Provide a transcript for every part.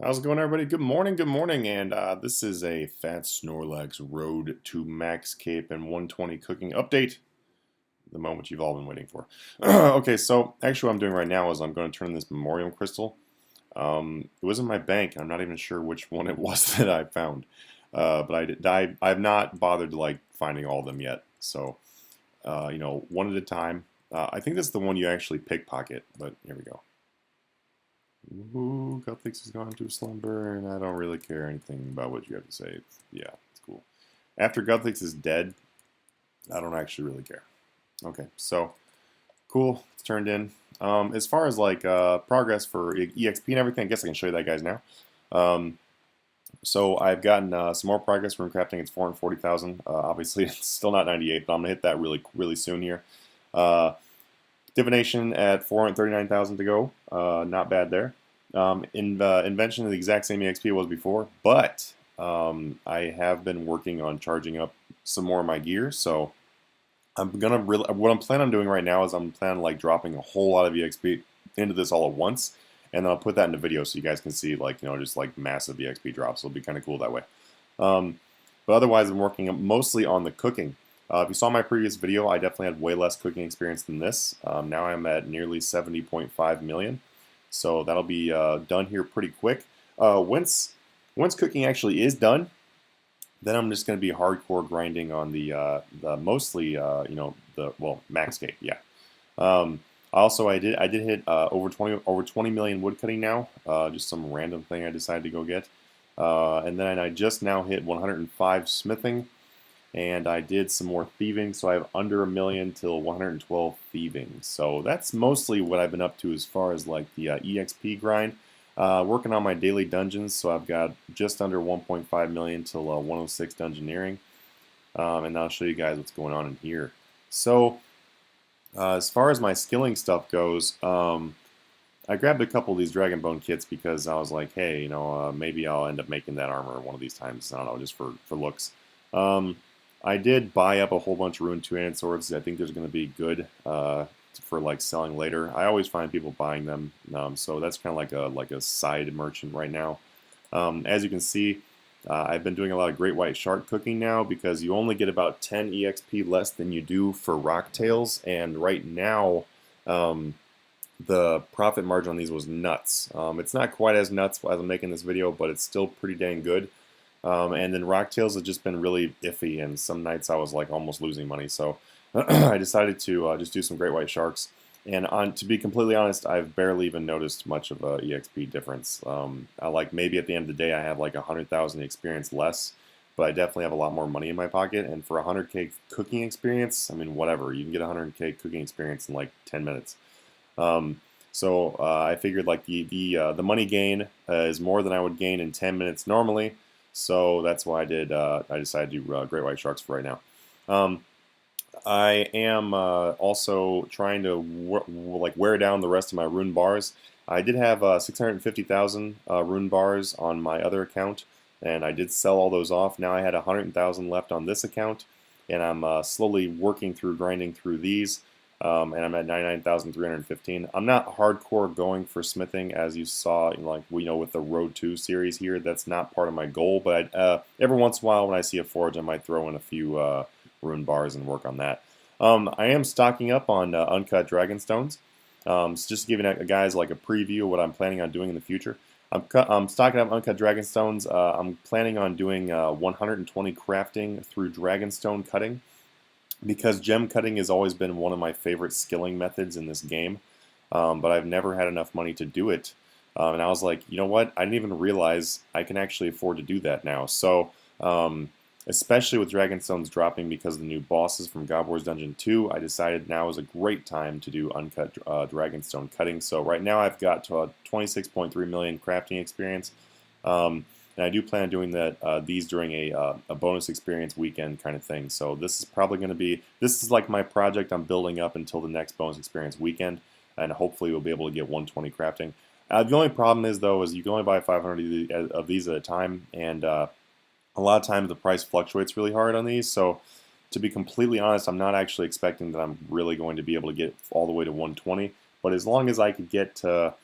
How's it going, everybody? Good morning, and this is a Fat Snorlax Road to Max Cape and 120 cooking update. The moment you've all been waiting for. Okay, so actually what I'm doing right now is I'm going to turn this Memoriam Crystal. It was in my bank, and I'm not even sure which one it was that I found. I've not bothered to like finding all of them yet. So, one at a time. I think that's the one you actually pickpocket, but here we go. Ooh, Guthix has gone to slumber, and I don't really care anything about what you have to say. Yeah, it's cool. After Guthix is dead, I don't actually really care. Okay, so cool, it's turned in. As far as like progress for EXP and everything, I guess I can show you that, guys, now. Um, so I've gotten some more progress from crafting. It's 440,000. Obviously, it's still not 98, but I'm gonna hit that really soon here. Uh, Divination at 439,000 to go. Not bad there. Invention of the exact same EXP it was before, but I have been working on charging up some more of my gear. So what I'm planning on doing right now is I'm planning on like dropping a whole lot of EXP into this all at once, and then I'll put that in the video so you guys can see like just like massive EXP drops. It'll be kind of cool that way. But otherwise, I'm working mostly on the cooking. If you saw my previous video, I definitely had way less cooking experience than this. Now I'm at nearly 70.5 million. So that'll be done here pretty quick. Once cooking actually is done, then I'm just going to be hardcore grinding on the mostly Maxscape. Yeah. Also, I did hit over 20 million wood cutting now. Just some random thing I decided to go get. And then I just now hit 105 smithing. And I did some more thieving, so I have under 1 million till 112 thieving. So that's mostly what I've been up to as far as like the EXP grind. Working on my daily dungeons, so I've got just under 1.5 million till 106 dungeoneering. And I'll show you guys what's going on in here. So as far as my skilling stuff goes, I grabbed a couple of these Dragon Bone kits because I was like, hey, maybe I'll end up making that armor one of these times. I don't know, just for looks. I did buy up a whole bunch of Rune 2-handed swords. I think there's going to be good for like selling later. I always find people buying them, so that's kind of like a side merchant right now. As you can see, I've been doing a lot of Great White Shark cooking now because you only get about 10 EXP less than you do for Rocktails, and right now the profit margin on these was nuts. It's not quite as nuts as I'm making this video, but it's still pretty dang good. And then Rocktails has just been really iffy, and some nights I was like almost losing money. So I decided to just do some Great White Sharks. And to be completely honest, I've barely even noticed much of a EXP difference. I like maybe at the end of the day I have like 100,000 experience less, but I definitely have a lot more money in my pocket. And for 100k cooking experience, I mean whatever, you can get 100k cooking experience in like 10 minutes. So I figured like the money gain is more than I would gain in 10 minutes normally. So that's why I decided to do Great White Sharks for right now. I am also trying to wear down the rest of my rune bars. I did have 650,000 rune bars on my other account, and I did sell all those off. Now I had 100,000 left on this account, and I'm slowly working through grinding through these. And I'm at 99,315. I'm not hardcore going for smithing, as you saw, with the Road to series here. That's not part of my goal, but every once in a while when I see a forge, I might throw in a few rune bars and work on that. I am stocking up on uncut dragon stones. So just giving guys like a preview of what I'm planning on doing in the future. I'm stocking up uncut dragon stones. I'm planning on doing 120 crafting through dragonstone cutting, because gem cutting has always been one of my favorite skilling methods in this game, but I've never had enough money to do it. And I was like, you know what? I didn't even realize I can actually afford to do that now. So, especially with Dragonstones dropping because of the new bosses from God Wars Dungeon 2, I decided now is a great time to do uncut Dragonstone cutting. So right now I've got 26.3 million crafting experience. And I do plan on doing these during a bonus experience weekend kind of thing. So this is probably going to be, this is like my project I'm building up until the next bonus experience weekend. And hopefully we'll be able to get 120 crafting. The only problem is, though, is you can only buy 500 of these at a time. And a lot of times the price fluctuates really hard on these. So to be completely honest, I'm not actually expecting that I'm really going to be able to get all the way to 120. But as long as I could get to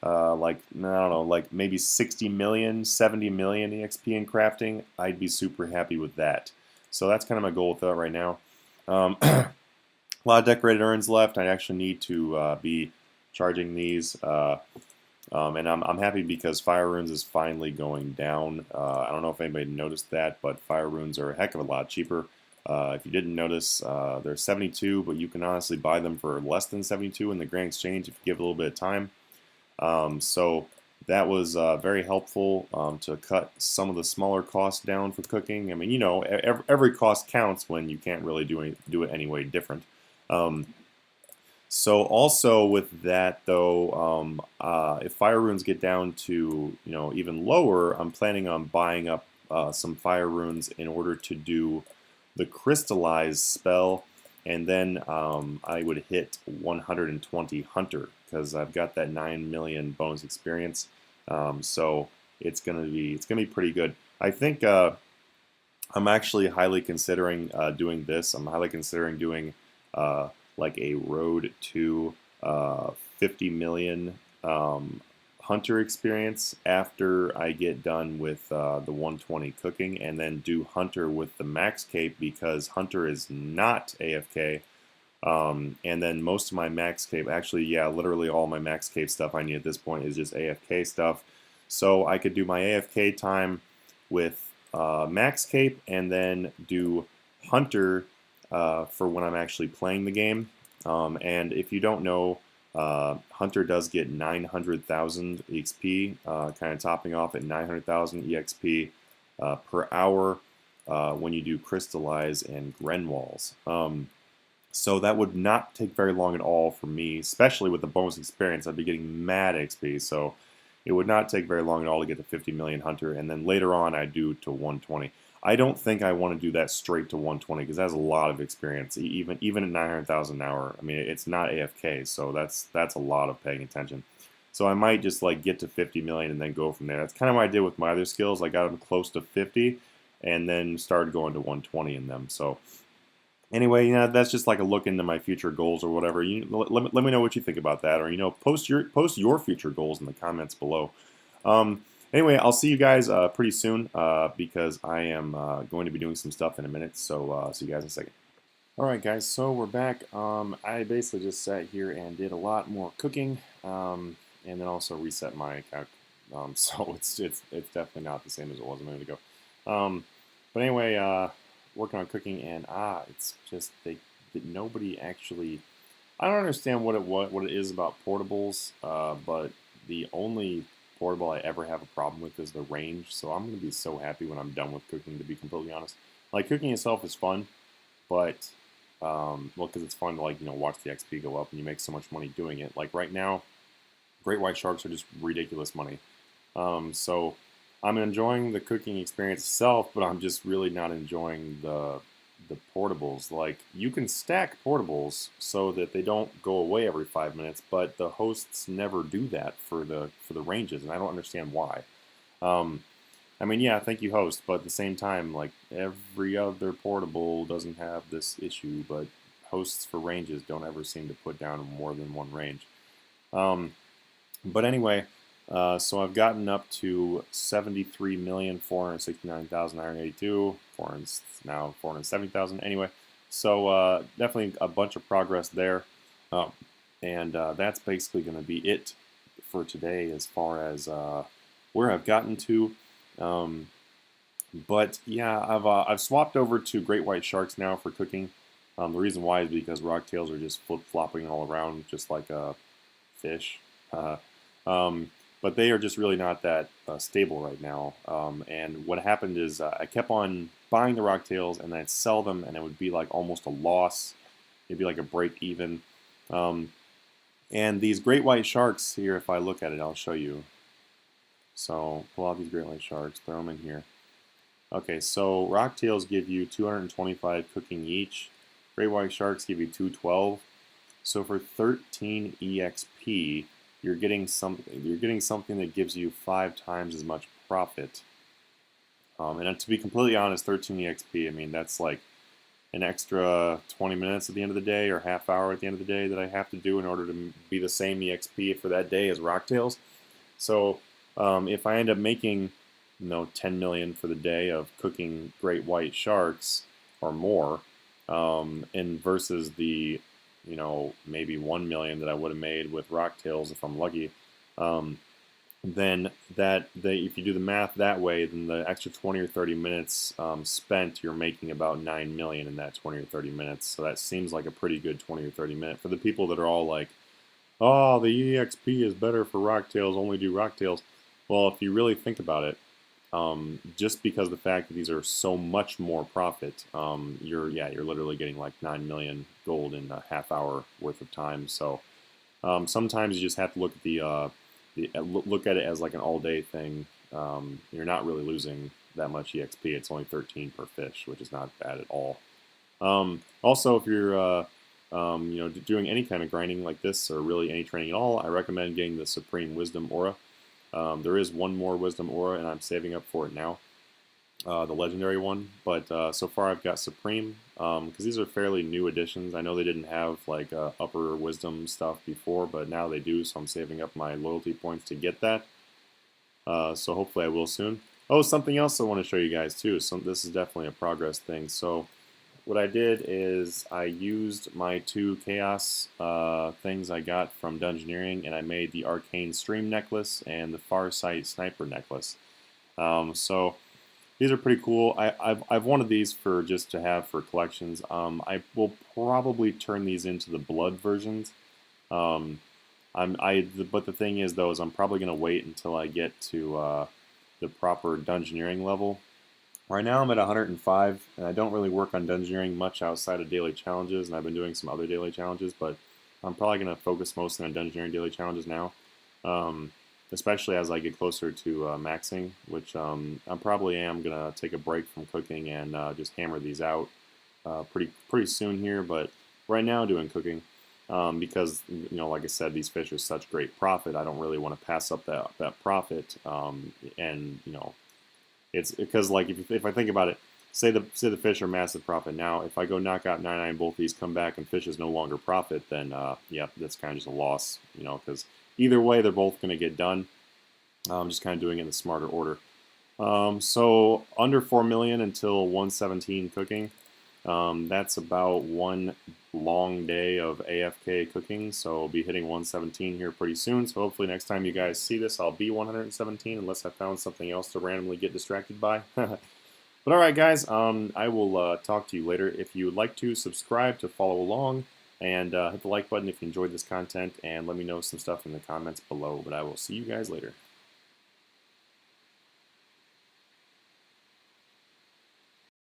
like, I don't know, like maybe 60 million, 70 million EXP in crafting, I'd be super happy with that. So that's kind of my goal with that right now. A lot of decorated urns left. I actually need to be charging these. And I'm happy because Fire Runes is finally going down. I don't know if anybody noticed that, but Fire Runes are a heck of a lot cheaper. If you didn't notice, they're 72, but you can honestly buy them for less than 72 in the Grand Exchange if you give it a little bit of time. So that was very helpful to cut some of the smaller costs down for cooking. I mean, you know, every cost counts when you can't really do it any way different. So also with that though, if Fire Runes get down to, you know, even lower, I'm planning on buying up some Fire Runes in order to do the Crystallize spell, and then I would hit 120 Hunter because I've got that 9 million bonus experience. So it's gonna be pretty good. I think I'm actually highly considering doing this. I'm highly considering doing like a road to 50 million Hunter experience after I get done with the 120 cooking, and then do Hunter with the max cape because Hunter is not AFK. And then most of my max cape, actually, yeah, literally all my max cape stuff I need at this point is just AFK stuff. So I could do my AFK time with max cape and then do Hunter for when I'm actually playing the game. And if you don't know, Hunter does get 900,000 EXP, kind of topping off at 900,000 EXP per hour when you do Crystallize and Grenwalls. So that would not take very long at all for me, especially with the bonus experience. I'd be getting mad XP, so it would not take very long at all to get to 50 million Hunter, and then later on I do to 120. I don't think I want to do that straight to 120 because that's a lot of experience, even at 900,000 an hour. I mean, it's not AFK, so that's a lot of paying attention. So I might just like get to 50 million and then go from there. That's kind of what I did with my other skills. I got them close to 50 and then started going to 120 in them. So anyway, you know, that's just like a look into my future goals or whatever. Let me know what you think about that, or you know, post your future goals in the comments below. Anyway, I'll see you guys pretty soon because I am going to be doing some stuff in a minute. So see you guys in a second. All right, guys. So we're back. I basically just sat here and did a lot more cooking, and then also reset my account. So it's definitely not the same as it was a minute ago. But anyway. Working on cooking, and it's just nobody actually. I don't understand what it is about portables, but the only portable I ever have a problem with is the range. So I'm gonna be so happy when I'm done with cooking, to be completely honest. Like cooking itself is fun, but well, because it's fun to like watch the XP go up and you make so much money doing it. Like right now, great white sharks are just ridiculous money. So I'm enjoying the cooking experience itself, but I'm just really not enjoying the portables. Like you can stack portables so that they don't go away every 5 minutes, but the hosts never do that for the ranges, and I don't understand why. I mean, yeah, thank you, host, but at the same time, like every other portable doesn't have this issue, but hosts for ranges don't ever seem to put down more than one range. But anyway. So I've gotten up to 73,469,982. Now 470,000. Anyway, so definitely a bunch of progress there, and that's basically going to be it for today as far as where I've gotten to. But yeah, I've swapped over to great white sharks now for cooking. The reason why is because rocktails are just flip-flopping all around, just like a fish. But they are just really not that stable right now. And what happened is I kept on buying the rocktails and then I'd sell them, and it would be like almost a loss. It'd be like a break even. And these great white sharks here, if I look at it, I'll show you. So pull out these great white sharks, throw them in here. Okay, so rocktails give you 225 cooking each. Great white sharks give you 212. So for 13 EXP, you're getting something that gives you 5 times as much profit. And to be completely honest, 13 EXP, I mean, that's like an extra 20 minutes at the end of the day or half hour at the end of the day that I have to do in order to be the same EXP for that day as rocktails. So if I end up making 10 million for the day of cooking great white sharks or more, and versus the maybe 1 million that I would have made with rocktails if I'm lucky, then if you do the math that way, then the extra 20 or 30 minutes spent, you're making about 9 million in that 20 or 30 minutes. So that seems like a pretty good 20 or 30 minute for the people that are all like, oh, the EXP is better for rocktails, only do rocktails. Well, if you really think about it, just because of the fact that these are so much more profit, you're literally getting like 9 million gold in a half hour worth of time. So sometimes you just have to look at look at it as like an all day thing. You're not really losing that much EXP. It's only 13 per fish, which is not bad at all. Also, if you're doing any kind of grinding like this, or really any training at all, I recommend getting the Supreme Wisdom Aura. There is one more Wisdom Aura, and I'm saving up for it now, the legendary one. But so far, I've got Supreme, because these are fairly new additions. I know they didn't have like upper Wisdom stuff before, but now they do. So I'm saving up my loyalty points to get that. So hopefully, I will soon. Oh, something else I want to show you guys too. So this is definitely a progress thing. So what I did is I used my 2 chaos things I got from Dungeoneering, and I made the Arcane Stream necklace and the Farsight Sniper necklace. So these are pretty cool. I've wanted these for just to have for collections. I will probably turn these into the blood versions. But the thing is though, is I'm probably gonna wait until I get to the proper Dungeoneering level. Right now I'm at 105, and I don't really work on Dungeoneering much outside of daily challenges, and I've been doing some other daily challenges, but I'm probably going to focus mostly on Dungeoneering daily challenges now, especially as I get closer to maxing, which I probably am going to take a break from cooking and just hammer these out pretty soon here, but right now doing cooking, because, like I said, these fish are such great profit, I don't really want to pass up that profit, and, it's because, like, if I think about it, say the fish are massive profit now. If I go knock out 99, both these come back and fish is no longer profit, then yeah, that's kind of just a loss, because either way they're both going to get done. I'm just kind of doing it in the smarter order. So under 4 million until 117 cooking. That's about one long day of AFK cooking, so I'll be hitting 117 here pretty soon. So hopefully next time you guys see this, I'll be 117, unless I found something else to randomly get distracted by. But alright guys, I will talk to you later. If you would like to, subscribe to follow along, and hit the like button if you enjoyed this content, and let me know some stuff in the comments below. But I will see you guys later.